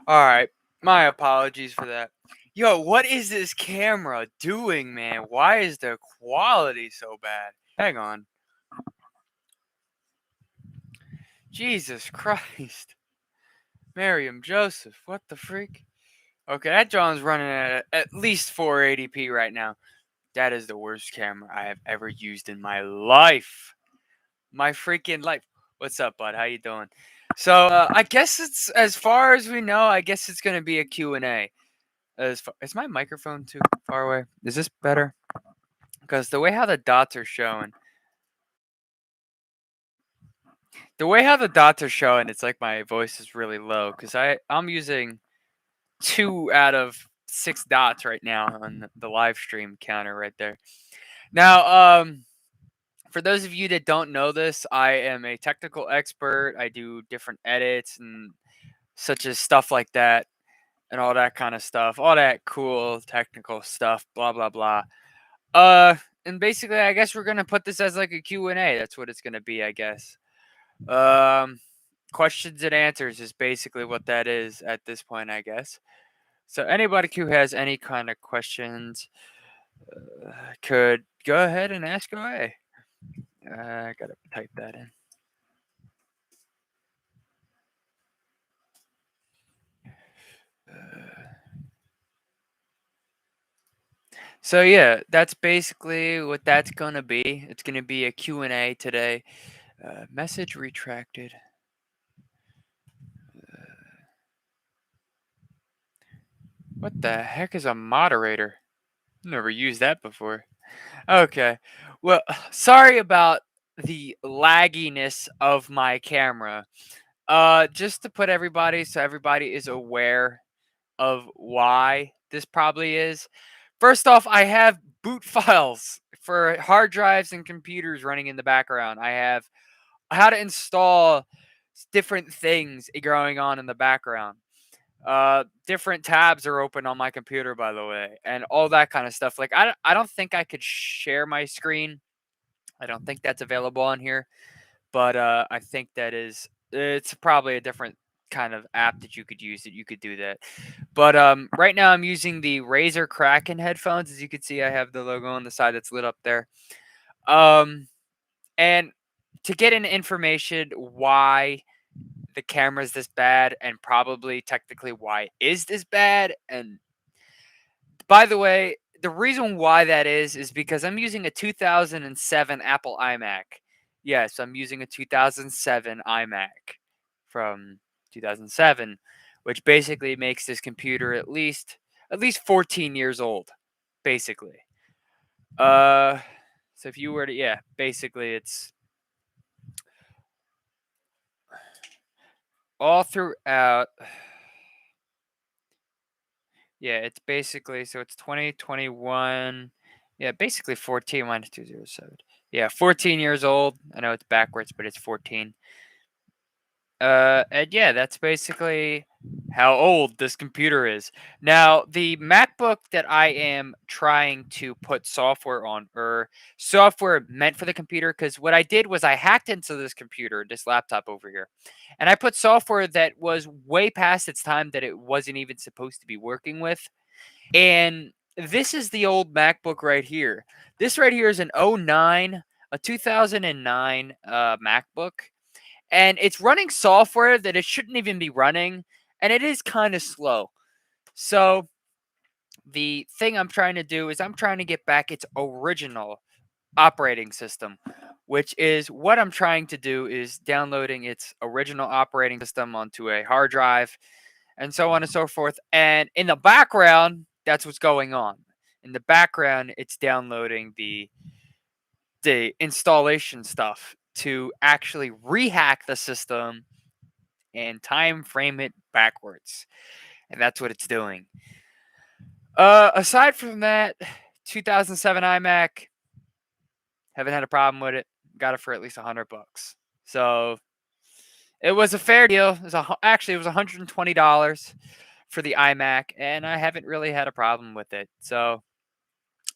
Alright, my apologies for that. Yo, what is this camera doing, man? Why is the quality so bad? Hang on. Jesus Christ. Miriam Joseph, what the freak? Okay, that John's running at least 480p right now. That is the worst camera I have ever used in my life. My freaking life. What's up, bud? How you doing? So, I guess it's, as far as we know, I guess it's going to be a Q&A. Is my microphone too far away? Is this better? Because the way how the dots are showing, it's like my voice is really low. Because I'm using 2 out of 6 dots right now on the live stream counter right there. Now, for those of you that don't know this, I am a technical expert. I do different edits and such as stuff like that and all that kind of stuff, all that cool technical stuff, blah blah blah. And basically, I guess we're gonna put this as like a Q&A. That's what it's gonna be, I guess. Um, Questions and answers is basically what that is at this point, I guess. So anybody who has any kind of questions could go ahead and ask away. I gotta type that in. So yeah, that's basically what that's gonna be. It's gonna be a Q&A today. Message retracted. What the heck is a moderator? Never used that before. Okay. Well, sorry about the lagginess of my camera. Just to put everybody, so everybody is aware of why this probably is. First off, I have boot files for hard drives and computers running in the background. I have how to install different things going on in the background. Different tabs are open on my computer, by the way, and all that kind of stuff. Like I don't think I could share my screen. I don't think that's available on here, but I think it's probably a different kind of app that you could use that you could do that. But right now I'm using the Razer Kraken headphones. As you can see, I have the logo on the side that's lit up there. Um, and to get an information why the camera's this bad and probably technically why it is this bad. And by the way, the reason why that is because I'm using a 2007 Apple iMac. Yes, I'm using a 2007 iMac from 2007, which basically makes this computer at least 14 years old, basically. So if you were to, yeah, basically it's all throughout. Yeah, it's basically, so it's 2021. Yeah, basically 14 minus 207. Yeah, 14 years old. I know it's backwards, but it's 14. And yeah, that's basically how old this computer is. Now, the MacBook that I am trying to put software on, or software meant for the computer, because what I did was I hacked into this computer, this laptop over here, and I put software that was way past its time that it wasn't even supposed to be working with. And this is the old MacBook right here. This right here is an a 2009 MacBook, and it's running software that it shouldn't even be running, and it is kind of slow. So the thing I'm trying to do is I'm trying to get back its original operating system, which is what I'm trying to do is downloading its original operating system onto a hard drive and so on and so forth. And in the background, that's what's going on. In the background, it's downloading the installation stuff to actually rehack the system and time frame it backwards. And that's what it's doing. Aside from that, 2007 iMac, haven't had a problem with it. Got it for at least $100. So it was a fair deal. Actually, it was $120 for the iMac, and I haven't really had a problem with it. So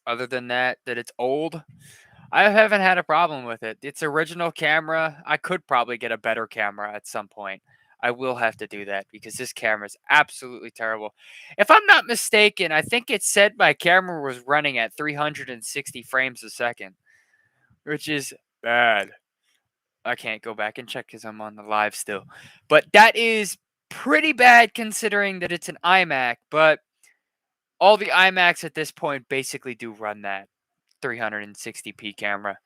other than that it's old, I haven't had a problem with it. Its original camera, I could probably get a better camera at some point. I will have to do that because this camera is absolutely terrible. If I'm not mistaken, I think it said my camera was running at 360 frames a second, which is bad. I can't go back and check because I'm on the live still. But that is pretty bad considering that it's an iMac. But all the iMacs at this point basically do run that 360p camera.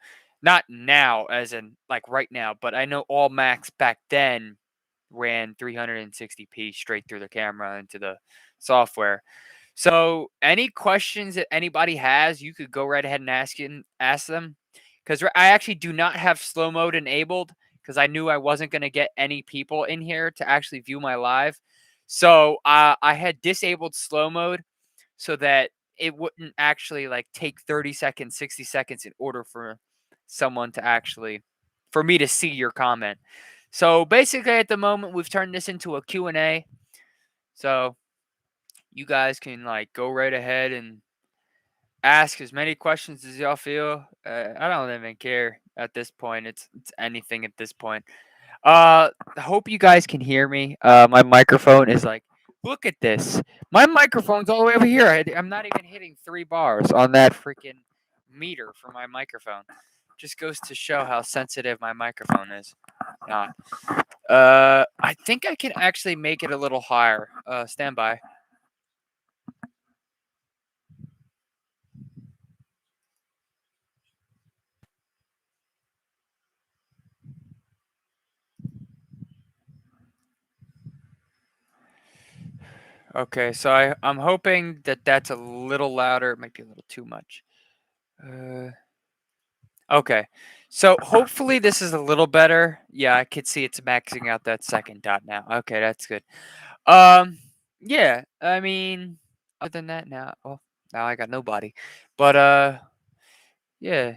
Not now, as in like right now, but I know all Macs back then ran 360p straight through the camera into the software. So, any questions that anybody has, you could go right ahead and ask them. Because I actually do not have slow mode enabled because I knew I wasn't going to get any people in here to actually view my live. So I had disabled slow mode so that it wouldn't actually like take 30 seconds, 60 seconds in order for someone to actually for me to see your comment. So basically at the moment we've turned this into a Q&A. So you guys can like go right ahead and ask as many questions as y'all feel. I don't even care at this point. It's anything at this point. I hope you guys can hear me. My microphone is like, look at this. My microphone's all the way over here. I'm not even hitting 3 bars on that freaking meter for my microphone. Just goes to show how sensitive my microphone is. Not. I think I can actually make it a little higher. Stand by. Okay, so I'm hoping that that's a little louder. It might be a little too much. Okay, so hopefully this is a little better. Yeah, I could see it's maxing out that second dot now. Okay, that's good. Um, yeah, I mean, other than that, now I got nobody. But yeah,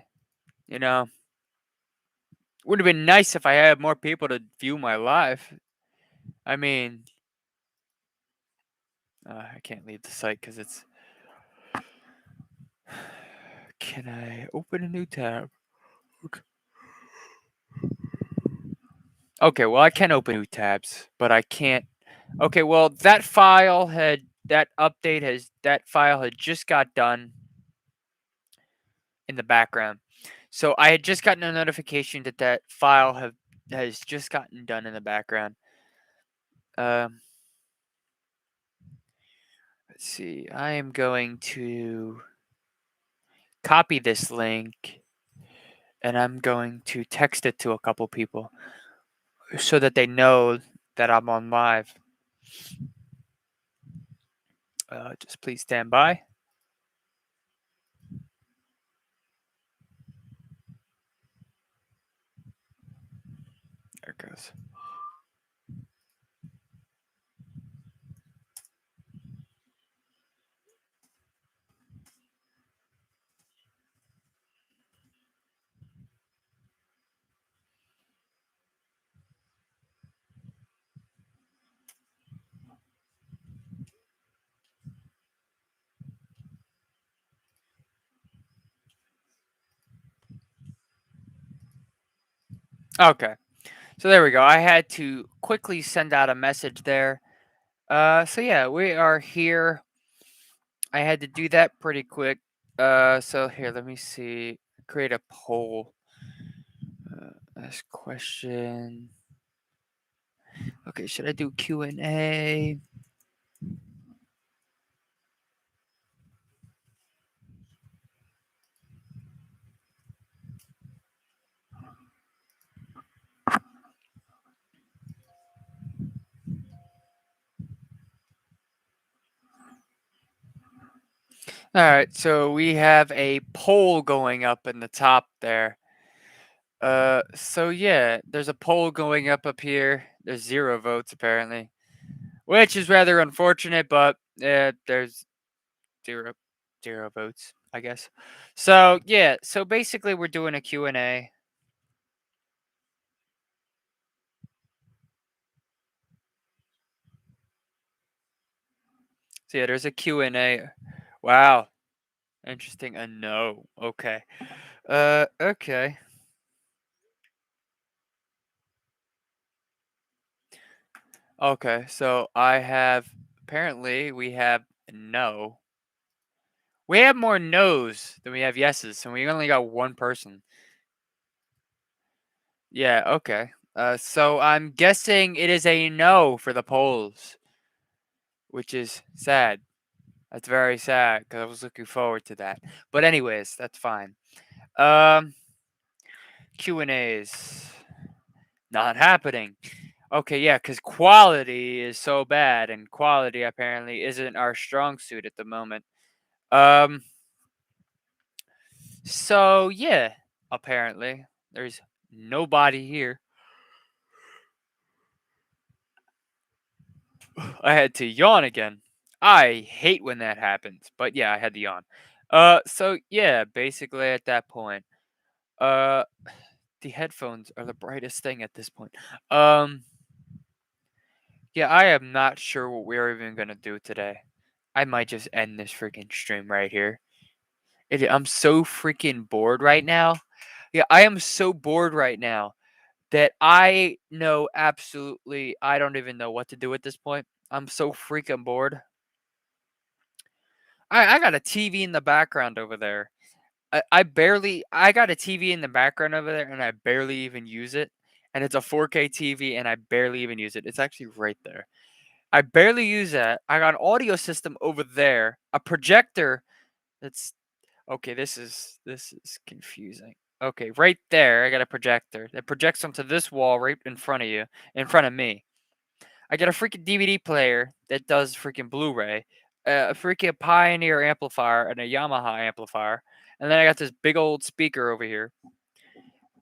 you know, would have been nice if I had more people to view my live. I mean, I can't leave the site because it's. Can I open a new tab? Okay, well I can open new tabs, but I can't. Okay, well that file had just got done in the background. So I had just gotten a notification that that file has just gotten done in the background. Um, let's see. I am going to copy this link and I'm going to text it to a couple people so that they know that I'm on live. Just please stand by. There it goes. Okay. So there we go. I had to quickly send out a message there. So yeah, we are here. I had to do that pretty quick. So here, let me see. Create a poll. Ask question. Okay, should I do Q&A? All right, so we have a poll going up in the top there. So yeah, there's a poll going up here. There's 0 votes apparently, which is rather unfortunate, but there's zero zero votes, I guess. So yeah, so basically we're doing a Q&A. So yeah, there's a Q&A. Wow, interesting. A no. Okay. Okay. Okay, so I have apparently we have no. We have more no's than we have yeses, and we only got one person. Yeah, okay. So I'm guessing it is a no for the polls, which is sad. That's very sad because I was looking forward to that. But anyways, that's fine. Um, Q and A's not happening. Okay, yeah, because quality is so bad, and quality apparently isn't our strong suit at the moment. Um, so yeah, apparently there's nobody here. I had to yawn again. I hate when that happens, but yeah, I had to yawn. So yeah, basically at that point, uh, the headphones are the brightest thing at this point. Um, yeah, I am not sure what we're even gonna do today. I might just end this freaking stream right here. I'm so freaking bored right now. Yeah, I am so bored right now that I know absolutely I don't even know what to do at this point. I'm so freaking bored. I got a TV in the background over there. I got a TV in the background over there and I barely even use it. And it's a 4K TV and I barely even use it. It's actually right there. I barely use that. I got an audio system over there, a projector that's okay, this is confusing. Okay, right there I got a projector that projects onto this wall right in front of you, in front of me. I got a freaking DVD player that does freaking Blu-ray, a freaking Pioneer amplifier and a Yamaha amplifier, and then I got this big old speaker over here.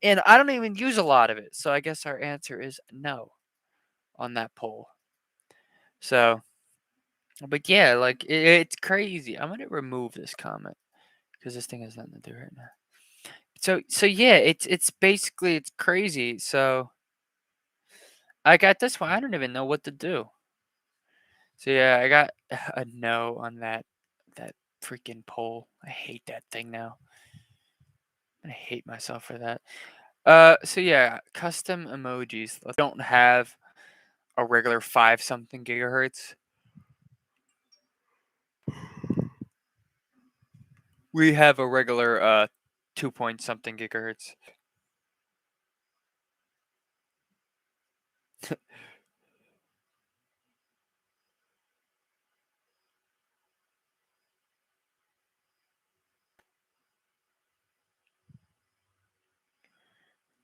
And I don't even use a lot of it, so I guess our answer is no on that poll. So, but yeah, like it's crazy. I'm gonna remove this comment because this thing has nothing to do right now. So yeah, it's basically it's crazy. So I got this one. I don't even know what to do. So yeah, I got a no on that freaking poll. I hate that thing now. I hate myself for that. So yeah, custom emojis. Don't have a regular 5 something gigahertz. We have a regular 2 point something gigahertz.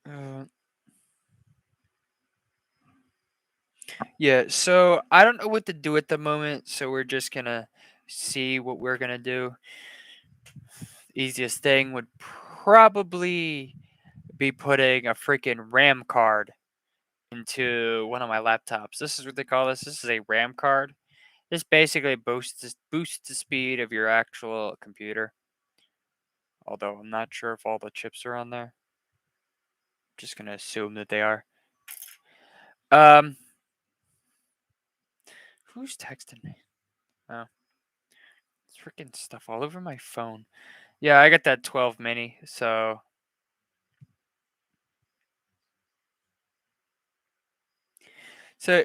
Uh, yeah, so I don't know what to do at the moment, so we're just gonna see what we're gonna do. Easiest thing would probably be putting a freaking RAM card into one of my laptops. This is what they call this. This is a RAM card. This basically boosts the speed of your actual computer. Although I'm not sure if all the chips are on there. Just gonna assume that they are. Um, who's texting me? Oh, it's freaking stuff all over my phone. Yeah, I got that 12 mini. So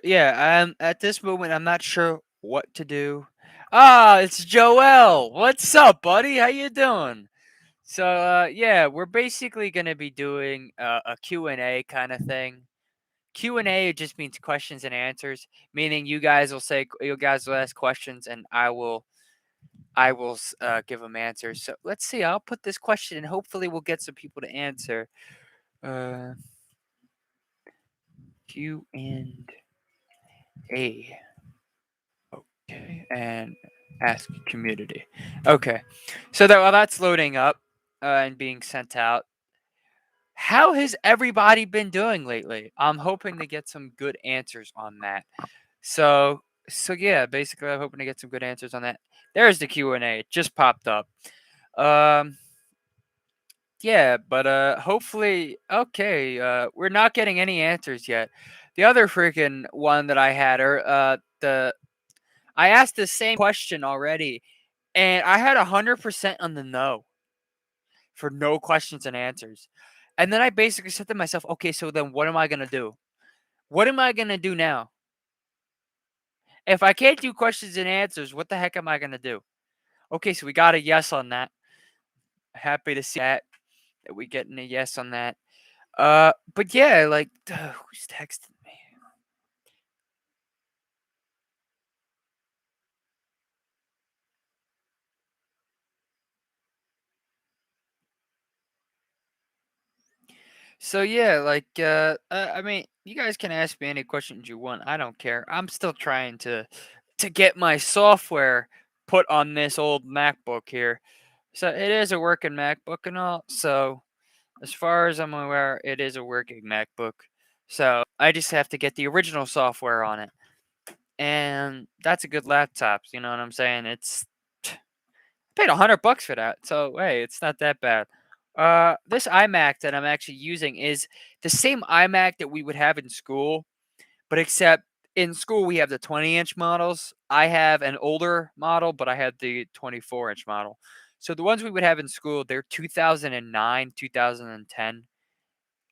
yeah, at this moment I'm not sure what to do. Ah, it's Joel. What's up, buddy? How you doing? So yeah, we're basically gonna be doing a Q&A kind of thing. Q&A just means questions and answers, meaning you guys will ask questions and I will give them answers. So let's see. I'll put this question and hopefully we'll get some people to answer. Uh, Q&A. Okay, and ask community. Okay, so that while that's loading up and being sent out, how has everybody been doing lately? I'm hoping to get some good answers on that. So yeah, basically, I'm hoping to get some good answers on that. There's the Q&A. It just popped up. Um, yeah, but hopefully, okay. We're not getting any answers yet. The other freaking one that I had, or the I asked the same question already, and I had 100% on the no for no questions and answers. And then I basically said to myself, okay, so then what am I gonna do? What am I gonna do now? If I can't do questions and answers, what the heck am I gonna do? Okay, so we got a yes on that. Happy to see that we getting a yes on that. But yeah, like, who's texting me? So yeah, like, I mean, you guys can ask me any questions you want. I don't care. I'm still trying to get my software put on this old MacBook here. So it is a working MacBook and all. So as far as I'm aware, it is a working MacBook. So I just have to get the original software on it. And that's a good laptop, you know what I'm saying? It's paid $100 for that. So hey, it's not that bad. This iMac that I'm actually using is the same iMac that we would have in school, but except in school we have the 20-inch models. I have an older model, but I had the 24-inch model. So the ones we would have in school, they're 2009, 2010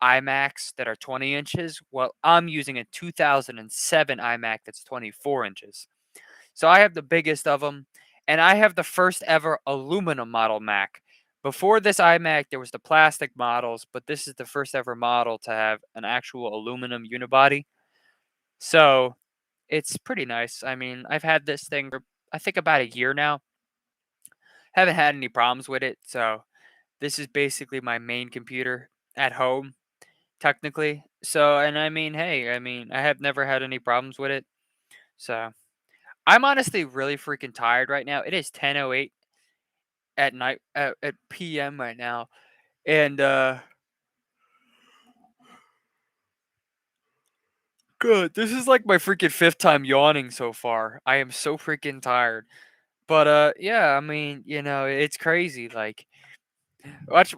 iMacs that are 20 inches. Well, I'm using a 2007 iMac that's 24 inches. So I have the biggest of them, and I have the first ever aluminum model Mac. Before this iMac, there was the plastic models, but this is the first ever model to have an actual aluminum unibody. So it's pretty nice. I mean, I've had this thing for I think about a year now. Haven't had any problems with it. So this is basically my main computer at home, technically. So, and I mean, hey, I mean, I have never had any problems with it. So I'm honestly really freaking tired right now. It is 10:08 at night at PM right now. And good. This is like my freaking fifth time yawning so far. I am so freaking tired. But yeah, I mean, it's crazy. Like watch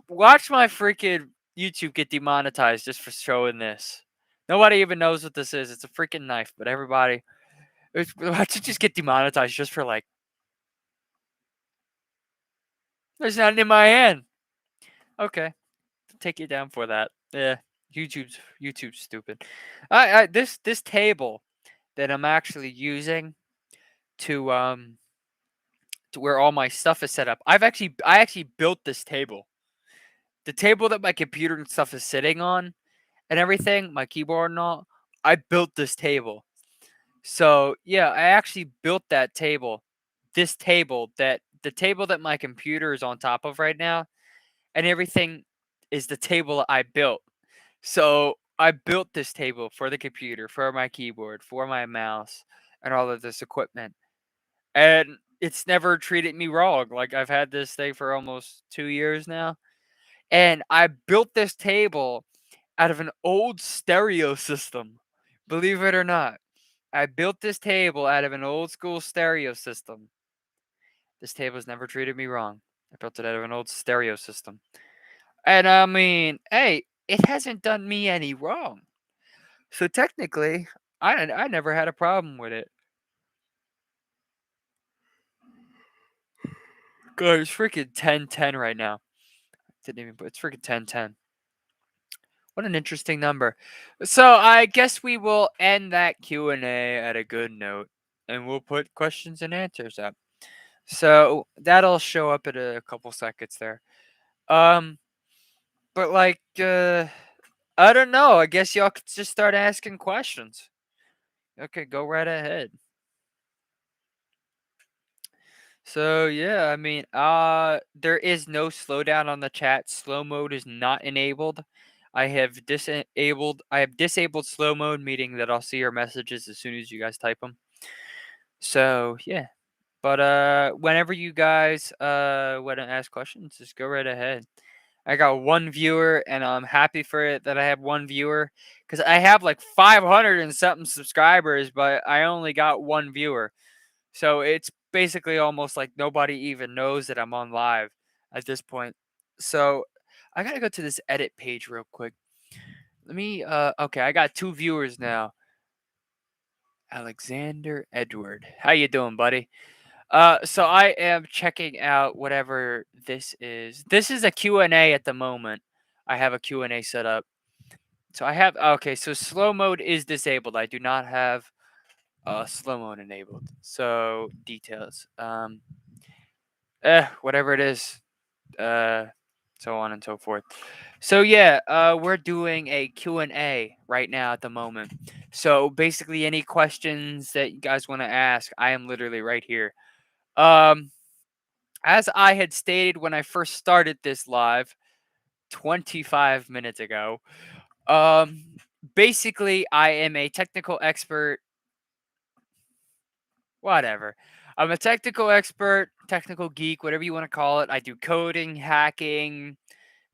my freaking YouTube get demonetized just for showing this. Nobody even knows what this is. It's a freaking knife, but everybody watch it just get demonetized just for like there's nothing in my hand. Okay. Take you down for that. Yeah, YouTube's stupid. This table that I'm actually using to to where all my stuff is set up. I actually built this table. The table that my computer and stuff is sitting on and everything, my keyboard and all. I built this table. So yeah, I actually built that table. This table that the table that my computer is on top of right now, and everything is the table I built. So I built this table for the computer, for my keyboard, for my mouse, and all of this equipment. And it's never treated me wrong. Like I've had this thing for almost 2 years now. And I built this table out of an old stereo system. Believe it or not. I built this table out of an old school stereo system. This table has never treated me wrong. I built it out of an old stereo system. And I mean, hey, it hasn't done me any wrong. So technically, I never had a problem with it. God, it's freaking 10:10 right now. Didn't even put it's freaking 10:10. What an interesting number. So I guess we will end that Q&A at a good note, and we'll put questions and answers up. So that'll show up in a couple seconds there. Um, but like, I don't know. I guess y'all could just start asking questions. Okay, go right ahead. So yeah, I mean, there is no slowdown on the chat. Slow mode is not enabled. I have disabled slow mode, meaning that I'll see your messages as soon as you guys type them. So yeah, but whenever you guys want to ask questions, just go right ahead. I got one viewer, and I'm happy for it that I have one viewer because I have like 500 and something subscribers, but I only got one viewer. So it's basically almost like nobody even knows that I'm on live at this point. So I gotta go to this edit page real quick. Let me okay, I got two viewers now. Alexander Edward. How you doing, buddy? So I am checking out whatever this is. This is a Q&A at the moment. I have a Q&A set up. So I have okay, so slow mode is disabled. I do not have slow mode enabled. So details. Whatever it is. Uh, so on and so forth. So yeah, we're doing a Q&A right now at the moment. So basically, any questions that you guys want to ask, I am literally right here. Um, as I had stated when I first started this live 25 minutes ago, um, basically, I am a technical expert. Whatever. I'm a technical expert, technical geek, whatever you want to call it. I do coding, hacking,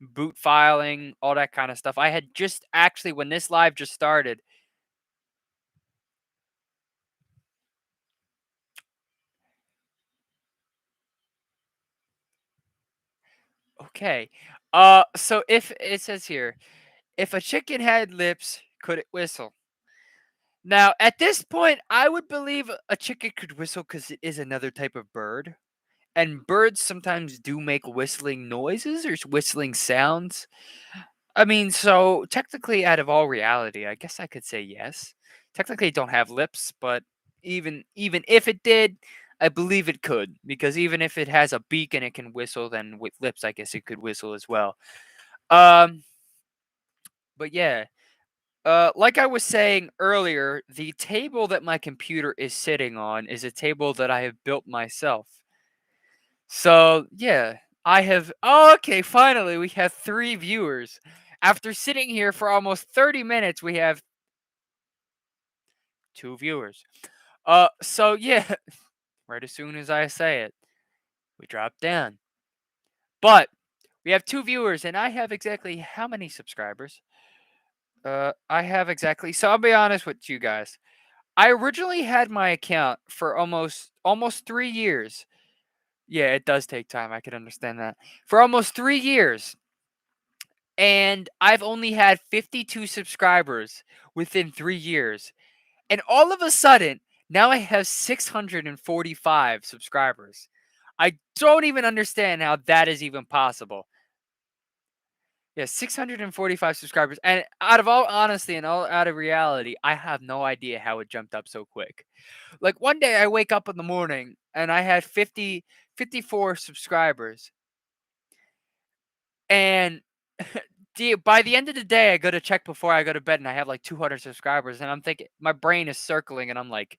boot filing, all that kind of stuff. I had just actually, when this live just started, okay. So if it says here, if a chicken had lips, could it whistle? Now, at this point, I would believe a chicken could whistle because it is another type of bird. And birds sometimes do make whistling noises or whistling sounds. I mean, so technically, out of all reality, I guess I could say yes. Technically, it don't have lips, but even if it did, I believe it could because even if it has a beak and it can whistle, then with lips, I guess it could whistle as well. Um, but yeah, like I was saying earlier, the table that my computer is sitting on is a table that I have built myself. So yeah, I have. Oh, okay, finally, we have 3 viewers. After sitting here for almost 30 minutes, we have 2 viewers. So yeah, right as soon as I say it, we drop down. But we have 2 viewers, and I have exactly how many subscribers? I have exactly. So I'll be honest with you guys. I originally had my account for almost 3 years. Yeah, it does take time. I can understand that. For almost 3 years, and I've only had 52 subscribers within 3 years. And all of a sudden, now I have 645 subscribers. I don't even understand how that is even possible. Yeah, 645 subscribers. And out of all honesty and all out of reality, I have no idea how it jumped up so quick. Like one day I wake up in the morning and I had 54 subscribers. And by the end of the day, I go to check before I go to bed and I have like 200 subscribers. And I'm thinking, my brain is circling and I'm like,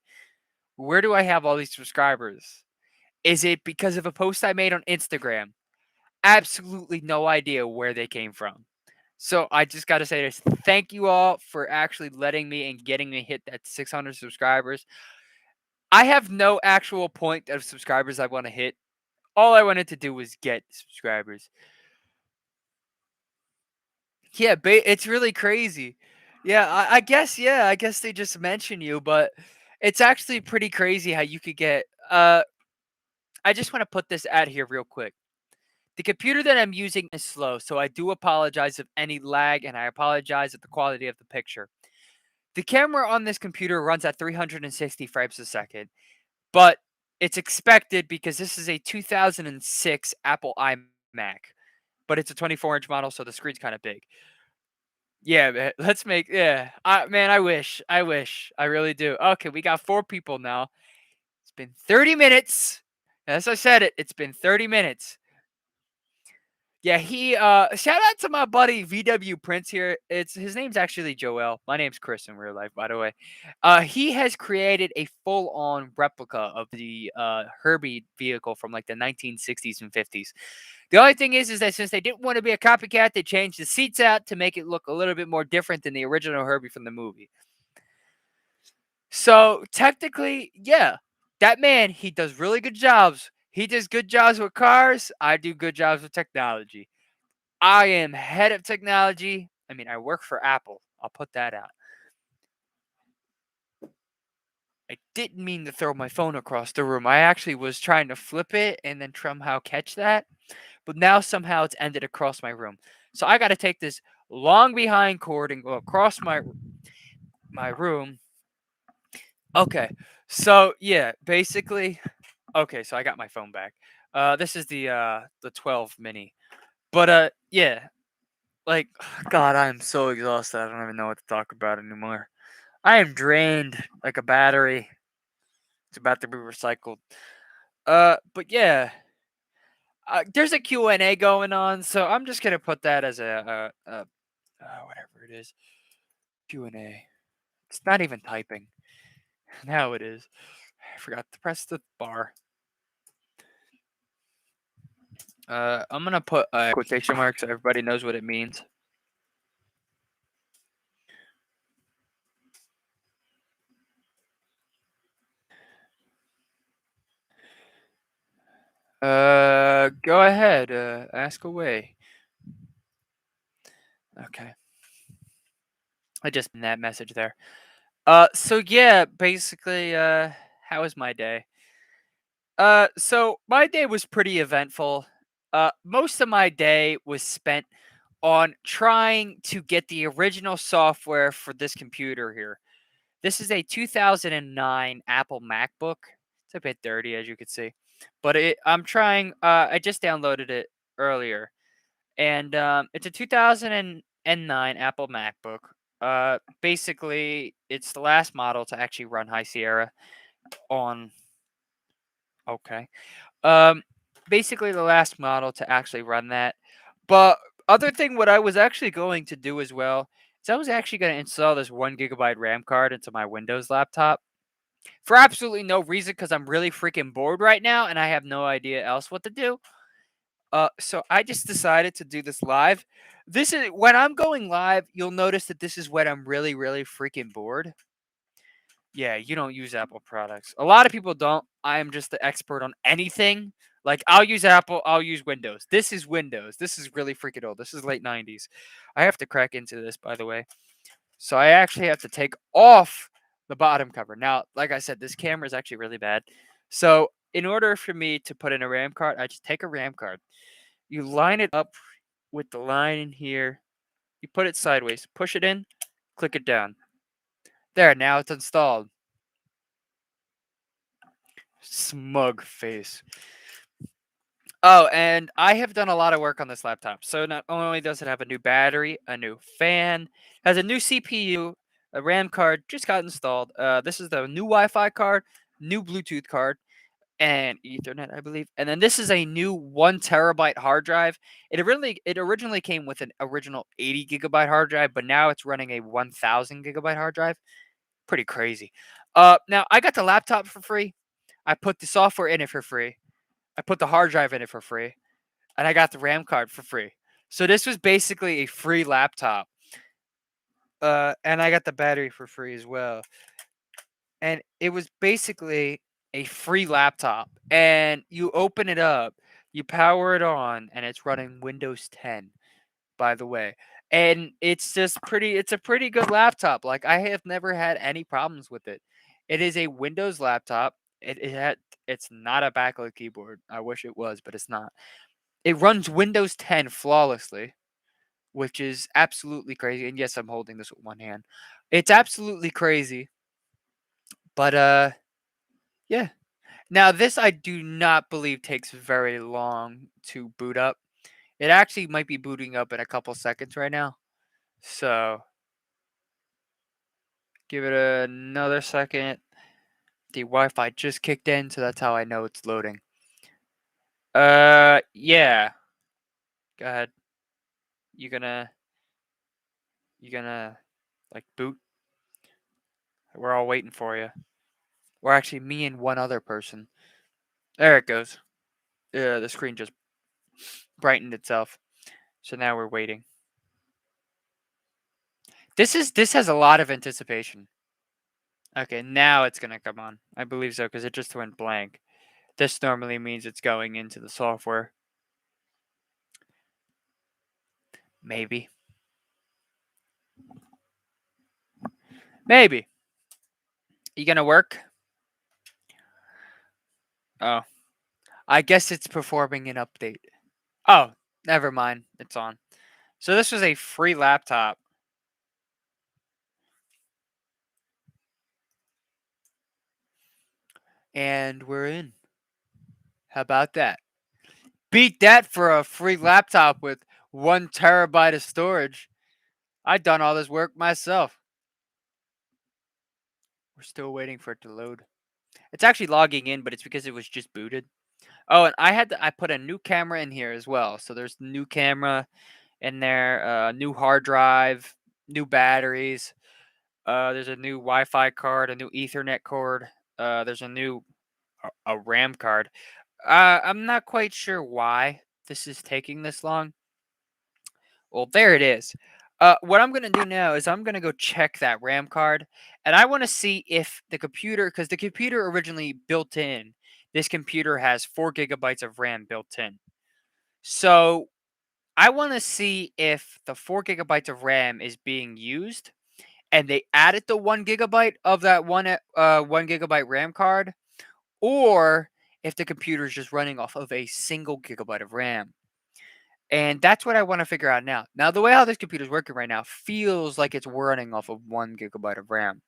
where do I have all these subscribers? Is it because of a post I made on Instagram? Absolutely no idea where they came from. So I just got to say this. Thank you all for actually letting me and getting me hit that 600 subscribers. I have no actual point of subscribers I want to hit. All I wanted to do was get subscribers. Yeah, it's really crazy. Yeah, I guess. Yeah, I guess they just mention you, but it's actually pretty crazy how you could get. I just want to put this out here real quick. The computer that I'm using is slow, so I do apologize if any lag, and I apologize at the quality of the picture. The camera on this computer runs at 360 frames a second, but it's expected because this is a 2006 Apple iMac, but it's a 24-inch model, so the screen's kind of big. Yeah, man, let's make yeah. Man, I really do. Okay, we got 4 people now. It's been 30 minutes. As I said it's been 30 minutes. Yeah, he shout out to my buddy VW Prince here. It's his name's actually Joel. My name's Chris in real life, by the way. He has created a full-on replica of the Herbie vehicle from like the 1960s and 50s. The only thing is that since they didn't want to be a copycat, they changed the seats out to make it look a little bit more different than the original Herbie from the movie. So technically, yeah, that man, he does really good jobs. He does good jobs with cars. I do good jobs with technology. I am head of technology. I mean, I work for Apple. I'll put that out. I didn't mean to throw my phone across the room. I actually was trying to flip it and then somehow catch that. But now somehow it's ended across my room. So I got to take this long behind cord and go across my room. Okay. So, yeah, basically, okay, so I got my phone back. This is the 12 mini. But yeah, like god, I'm so exhausted. I don't even know what to talk about anymore. I am drained like a battery. It's about to be recycled. But yeah, there's a Q&A going on, so I'm just gonna put that as whatever it is, Q&A. It's not even typing. Now it is. I forgot to press the bar. I'm gonna put a quotation mark so everybody knows what it means. Go ahead. Ask away. Okay. I just in that message there. So yeah, basically, how was my day? So my day was pretty eventful. Most of my day was spent on trying to get the original software for this computer here. This is a 2009 Apple MacBook. It's a bit dirty, as you can see, but I'm trying. I just downloaded it earlier, and it's a 2009 Apple MacBook. Basically, it's the last model to actually run High Sierra on. Okay. Um, Basically the last model to actually run that. But other thing, what I was actually going to do as well is I was actually going to install this 1 gigabyte RAM card into my Windows laptop for absolutely no reason because I'm really freaking bored right now and I have no idea else what to do. So I just decided to do this live. This is when I'm going live, you'll notice that this is when I'm really, really freaking bored. Yeah, you don't use Apple products. A lot of people don't. I am just the expert on anything. Like I'll use Apple, I'll use Windows. This is Windows. This is really freaking old. This is late 90s. I have to crack into this, by the way. So I actually have to take off the bottom cover. Now, like I said, this camera is actually really bad. So in order for me to put in a RAM card, I just take a RAM card. You line it up with the line in here. You put it sideways, push it in, click it down. There, now it's installed. Smug face. Oh, and I have done a lot of work on this laptop. So not only does it have a new battery, a new fan, has a new CPU, a RAM card just got installed. This is the new Wi-Fi card, new Bluetooth card, and Ethernet, I believe. And then this is a new 1 terabyte hard drive. It originally came with an original 80 gigabyte hard drive, but now it's running a 1,000 gigabyte hard drive. Pretty crazy. Now I got the laptop for free. I put the software in it for free. I put the hard drive in it for free, and I got the RAM card for free. So this was basically a free laptop. And I got the battery for free as well. And it was basically a free laptop. And you open it up, you power it on, and it's running Windows 10, by the way. And it's a pretty good laptop. Like I have never had any problems with it. It is a Windows laptop. It's not a backlit keyboard. I wish it was, but it's not. It runs Windows 10 flawlessly, which is absolutely crazy. And yes, I'm holding this with one hand. It's absolutely crazy. But yeah. Now this I do not believe takes very long to boot up. It actually might be booting up in a couple seconds right now. So give it another second. The Wi-Fi just kicked in, so that's how I know it's loading. Yeah. Go ahead. You gonna you gonna like boot? We're all waiting for you. Or actually, me and one other person. There it goes. The screen just brightened itself. So now we're waiting. This has a lot of anticipation. Okay, now it's gonna come on. I believe so because it just went blank. This normally means it's going into the software. Maybe. Maybe. You gonna work? Oh, I guess it's performing an update. Oh, never mind. It's on. So this was a free laptop. And we're in. How about that? Beat that for a free laptop with 1 terabyte of storage. I done all this work myself. We're still waiting for it to load. It's actually logging in, but it's because it was just booted. Oh, and I put a new camera in here as well. So there's new camera in there, new hard drive, new batteries. There's a new Wi-Fi card, a new Ethernet cord. There's a new a RAM card. I'm not quite sure why this is taking this long. Well, there it is. What I'm gonna do now is I'm gonna go check that RAM card, and I want to see if the computer, because the computer originally built in, this computer has 4 GB of RAM built in. So I want to see if the 4 GB of RAM is being used, and they added the 1 GB of that 1 GB RAM card, or if the computer is just running off of a single gigabyte of RAM. And that's what I want to figure out now. Now, the way how this computer is working right now feels like it's running off of 1 GB of RAM.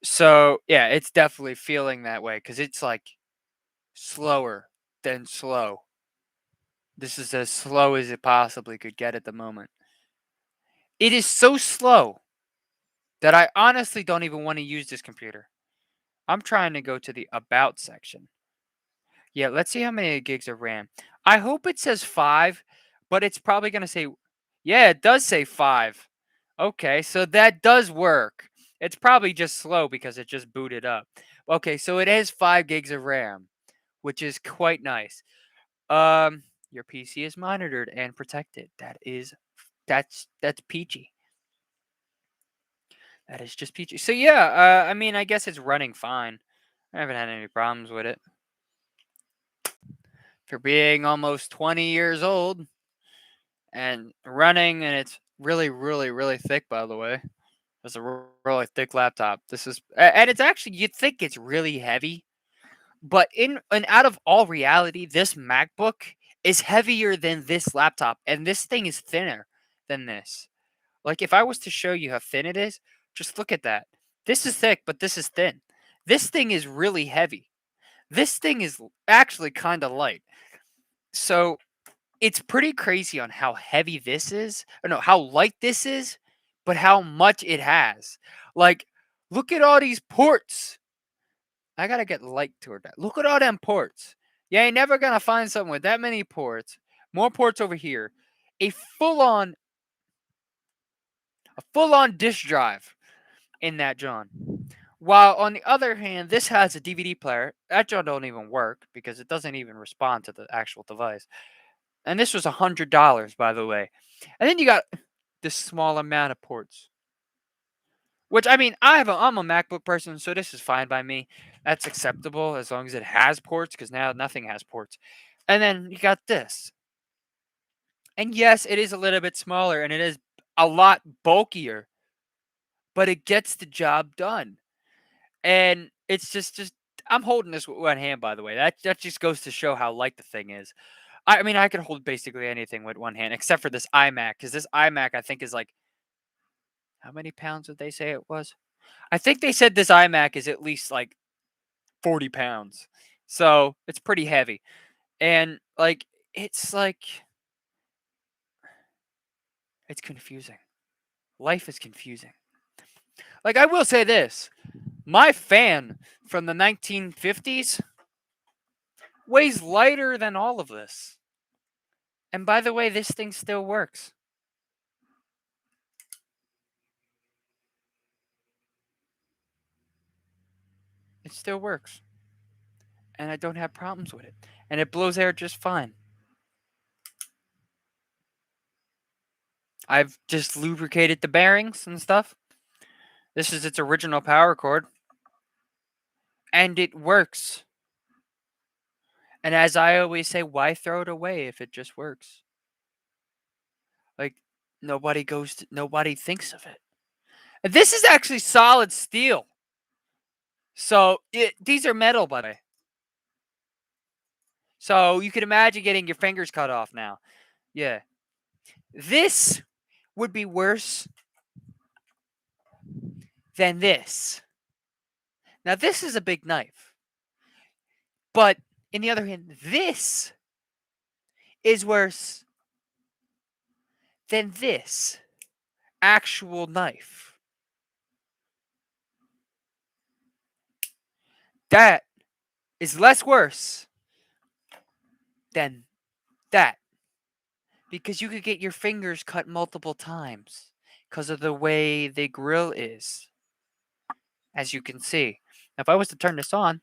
So, yeah, it's definitely feeling that way because it's like slower than slow. This is as slow as it possibly could get at the moment. It is so slow that I honestly don't even want to use this computer. I'm trying to go to the About section. Yeah, let's see how many gigs of RAM. I hope it says 5, but it's probably going to say, yeah, it does say 5. Okay, so that does work. It's probably just slow because it just booted up. Okay, so it has 5 gigs of RAM, which is quite nice. Um, your PC is monitored and protected. That's peachy. That is just peachy. So yeah, I mean, I guess it's running fine. I haven't had any problems with it. For being almost 20 years old and running, and it's really, really, really thick, by the way. It's a really thick laptop. And it's actually, you'd think it's really heavy, but in and out of all reality, this MacBook is heavier than this laptop, and this thing is thinner than this. Like, if I was to show you how thin it is, just look at that. This is thick, but this is thin. This thing is really heavy. This thing is actually kind of light. So it's pretty crazy on how heavy this is. Or no, how light this is, but how much it has. Like, look at all these ports. I gotta get light toward that. Look at all them ports. You ain't never gonna find something with that many ports. More ports over here. A full-on, a full-on disk drive in that John. While on the other hand, this has a DVD player. That John don't even work because it doesn't even respond to the actual device. And this was $100, by the way. And then you got this small amount of ports. Which, I mean, I'm a MacBook person, so this is fine by me. That's acceptable as long as it has ports, because now nothing has ports. And then you got this. And yes, it is a little bit smaller and it is a lot bulkier, but it gets the job done. And it's just I'm holding this with one hand, by the way. That just goes to show how light the thing is. I mean, I can hold basically anything with one hand, except for this iMac, because this iMac I think is like, how many pounds did they say it was? I think they said this iMac is at least like 40 pounds. So it's pretty heavy. And like, it's confusing. Life is confusing. Like, I will say this, my fan from the 1950s weighs lighter than all of this. And by the way, this thing still works. It still works. And I don't have problems with it. And it blows air just fine. I've just lubricated the bearings and stuff. This is its original power cord. And it works. And as I always say, why throw it away if it just works? Like, nobody thinks of it. And this is actually solid steel. So these are metal, by the way. So you can imagine getting your fingers cut off now. Yeah. This would be worse than this. Now, this is a big knife. But, on the other hand, this is worse than this actual knife. that is less worse than that. Because you could get your fingers cut multiple times because of the way the grill is, as you can see. If I was to turn this on,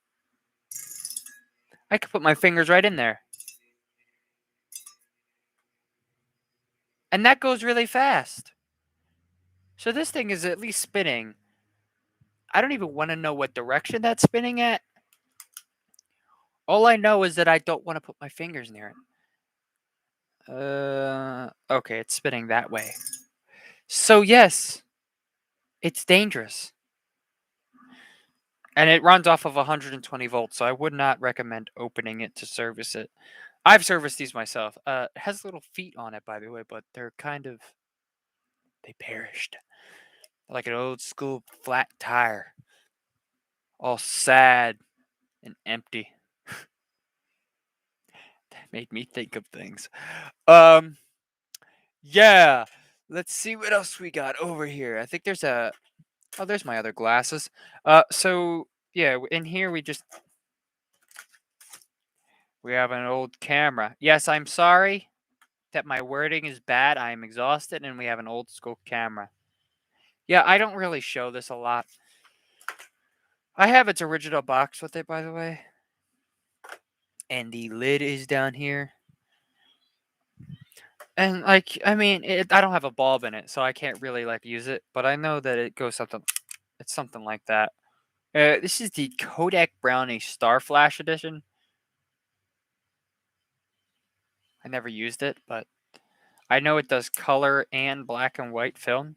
I could put my fingers right in there. And that goes really fast. So this thing is at least spinning. I don't even want to know what direction that's spinning at. All I know is that I don't want to put my fingers near it. Okay, it's spinning that way. So yes, it's dangerous. And it runs off of 120 volts, so I would not recommend opening it to service it. I've serviced these myself. It has little feet on it, by the way, but they're they perished. Like an old school flat tire. All sad and empty. That made me think of things. Yeah. Let's see what else we got over here. I think there's a... Oh, there's my other glasses. So, yeah, in here we have an old camera. Yes, I'm sorry that my wording is bad. I am exhausted, and we have an old school camera. Yeah, I don't really show this a lot. I have its original box with it, by the way. And the lid is down here. And, like, I mean, I don't have a bulb in it, so I can't really, like, use it. But I know that it goes something... It's something like that. This is the Kodak Brownie Star Flash Edition. I never used it, but I know it does color and black and white film.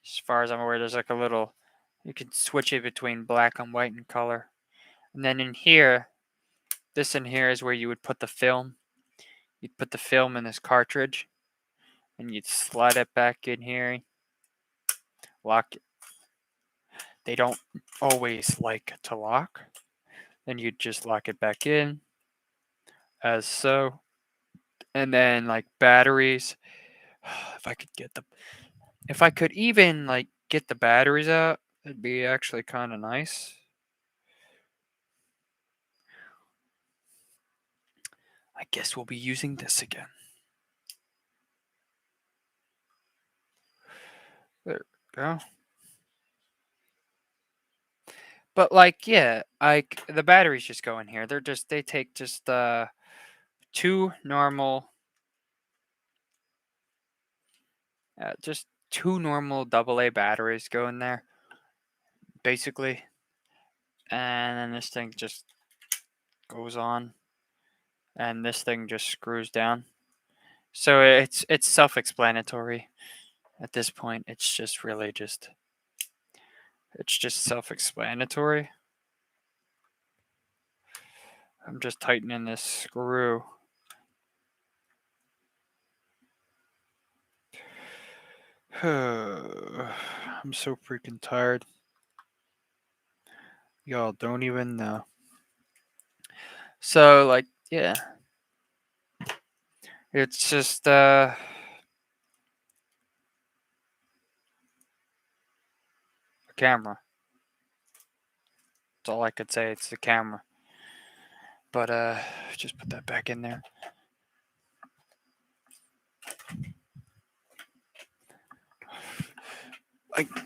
As far as I'm aware, there's like a little... You can switch it between black and white and color. And then in here, this in here is where you would put the film. You'd put the film in this cartridge, and you'd slide it back in here. Lock it. They don't always like to lock. Then you'd just lock it back in, as so. And then like batteries. If I could even like get the batteries out, it'd be actually kind of nice. I guess we'll be using this again. There we go. But like, yeah, like the batteries just go in here. They take just two normal just two normal AA batteries go in there, basically. And then this thing just goes on, and this thing just screws down. So it's self-explanatory at this point. It's just really just self-explanatory. I'm just tightening this screw. I'm so freaking tired. Y'all don't even know. So like, yeah. It's just a camera. That's all I could say. It's the camera. But just put that back in there.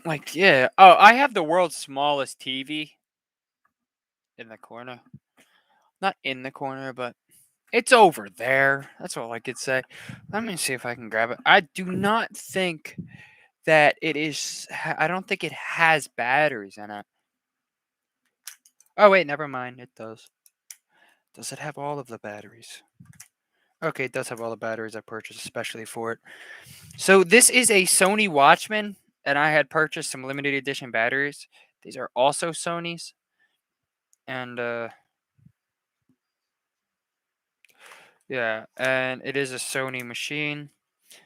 Like yeah. Oh, I have the world's smallest TV in the corner. Not in the corner, but it's over there. That's all I could say. Let me see if I can grab it. I do not think that it is... I don't think it has batteries in it. Oh wait, never mind. It does. Does it have all of the batteries? Okay, it does have all the batteries I purchased especially for it. So this is a Sony Watchman, and I had purchased some limited edition batteries. These are also Sony's. And yeah, and it is a Sony machine.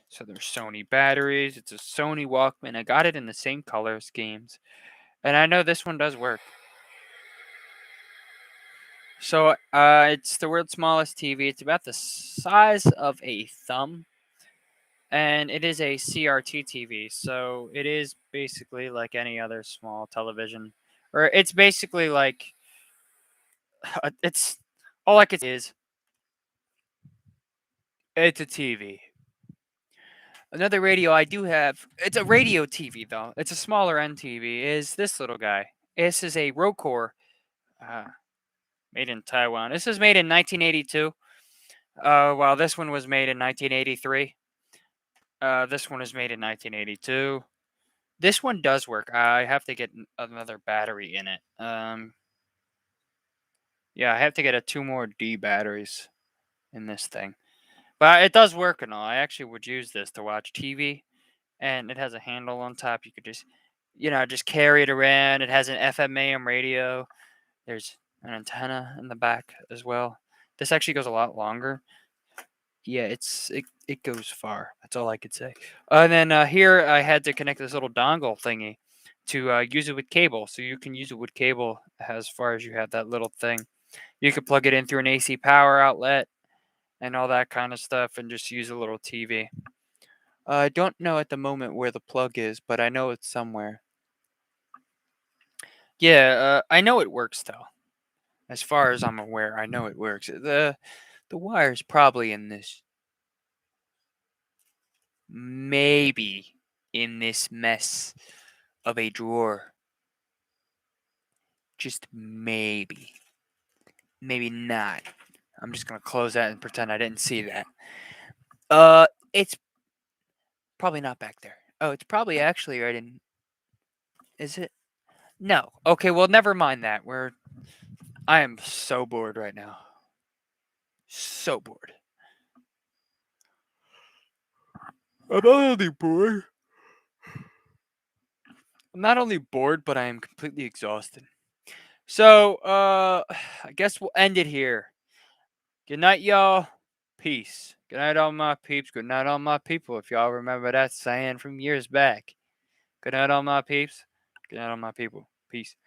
So there's Sony batteries. It's a Sony Walkman. I got it in the same color schemes. And I know this one does work. So it's the world's smallest TV. It's about the size of a thumb. and it is a CRT TV, so it is basically like any other small television, or it's basically like it's all I could say is it's a TV. Another radio I do have, it's a radio TV though. It's a smaller end TV. Is this little guy? This is a Rocore, uh, made in Taiwan. This is made in 1982. While this one was made in 1983. This one was made in 1982. This one does work. I have to get another battery in it. Yeah, I have to get a 2 more D batteries in this thing. But it does work and all. I actually would use this to watch TV, and it has a handle on top. You could just, just carry it around. It has an FM AM radio. There's an antenna in the back as well. This actually goes a lot longer. Yeah, it goes far. That's all I could say. And then here I had to connect this little dongle thingy to use it with cable. So you can use it with cable as far as you have that little thing. You could plug it in through an AC power outlet and all that kind of stuff, and just use a little TV. I don't know at the moment where the plug is, but I know it's somewhere. Yeah, I know it works though. As far as I'm aware, I know it works. The wire's probably in this, maybe in this mess of a drawer. Just maybe. Maybe not. I'm just gonna close that and pretend I didn't see that. It's probably not back there. Oh, it's probably actually right in. Is it? No. Okay, well, never mind that. I am so bored right now. So bored. I'm not only bored. I'm not only bored, but I am completely exhausted. So, I guess we'll end it here. Good night, y'all. Peace. Good night, all my peeps. Good night, all my people. If y'all remember that saying from years back. Good night, all my peeps. Good night, all my people. Peace.